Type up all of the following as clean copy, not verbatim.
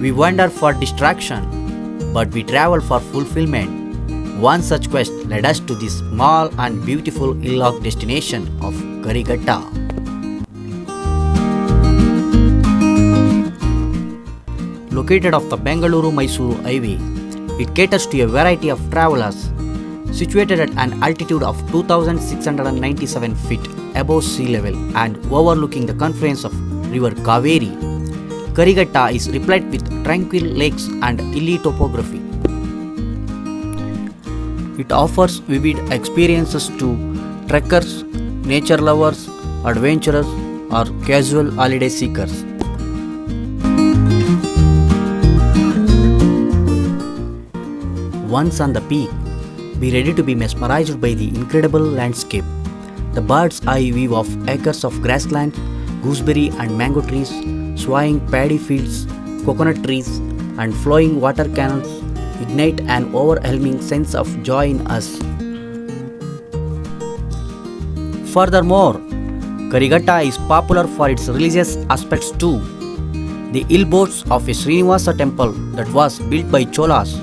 We wander for distraction, but we travel for fulfillment. One such quest led us to this small and beautiful hillock destination of Karighatta. Located off the Bangalore-Mysuru highway, it caters to a variety of travelers. Situated at an altitude of 2,697 feet above sea level and overlooking the confluence of river Cauvery, Karighatta is replete with tranquil lakes and hilly topography. It offers vivid experiences to trekkers, nature lovers, adventurers, or casual holiday seekers. Once on the peak, be ready to be mesmerized by the incredible landscape. The bird's eye view of acres of grassland, gooseberry and mango trees, swaying paddy fields, coconut trees, and flowing water canals ignite an overwhelming sense of joy in us. Furthermore, Karighatta is popular for its religious aspects too. The hill boasts of a Srinivasa Temple that was built by Cholas.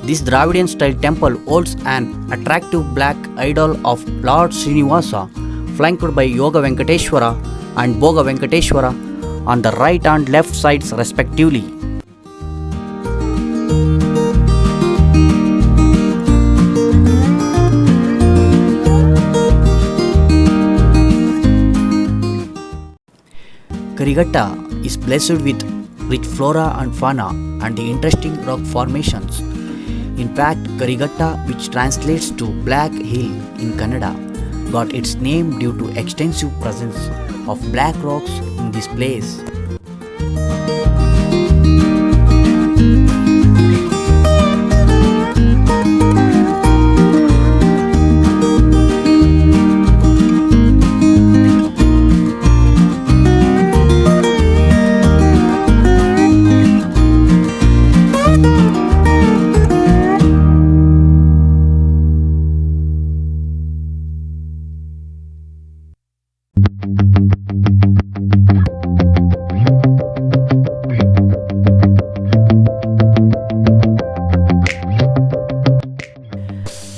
This Dravidian Style temple holds an attractive black idol of Lord Srinivasa, flanked by Yoga Venkateshwara and Bhoga Venkateshwara on the right and left sides respectively. Karighatta is blessed with rich flora and fauna and the interesting rock formations. In fact, Karighatta, which translates to Black Hill in Kannada, got its name due to extensive presence of black rocks in this place.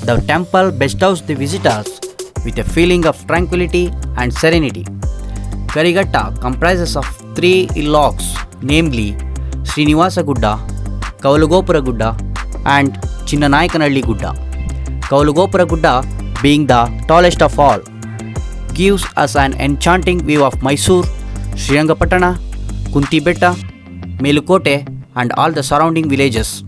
The temple bestows the visitors with a feeling of tranquility and serenity. Karighatta comprises of three hillocks, namely Srinivasa Gudda, Kavalugopura Gudda, and Chinnanayakanalli Gudda. Kavalugopura Gudda, being the tallest of all, gives us an enchanting view of Mysore, Srirangapatna, Kuntibetta, Melukote, and all the surrounding villages.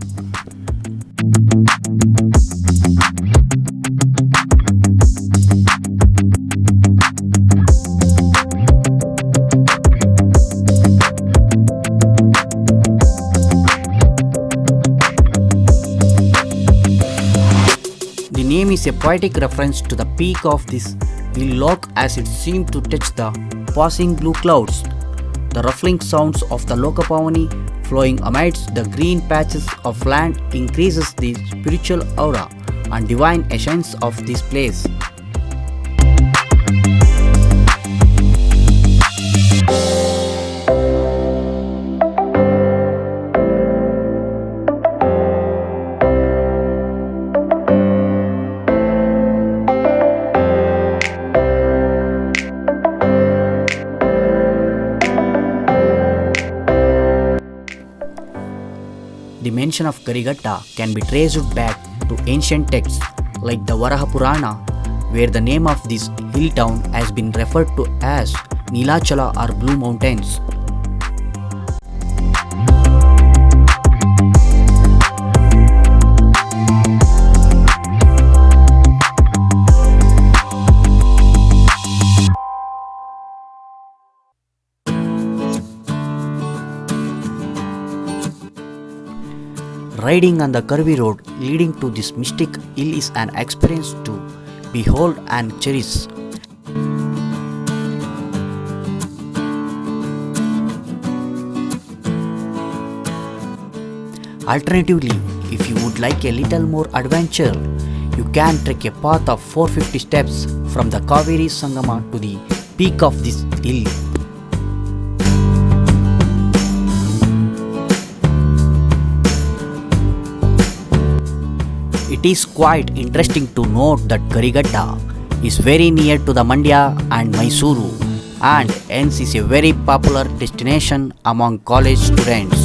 The name is a poetic reference to the peak of this hillock as it seemed to touch the passing blue clouds. The ruffling sounds of the Lokapavani flowing amidst the green patches of land increases the spiritual aura and divine essence of this place. The mention of Karighatta can be traced back to ancient texts like the Varaha Purana, where the name of this hill town has been referred to as Nilachala or Blue Mountains. Riding on the curvy road leading to this mystic hill is an experience to behold and cherish. Alternatively, if you would like a little more adventure, you can trek a path of 450 steps from the Cauvery Sangama to the peak of this hill. It is quite interesting to note that Karighatta is very near to the Mandya and Mysuru and hence is a very popular destination among college students.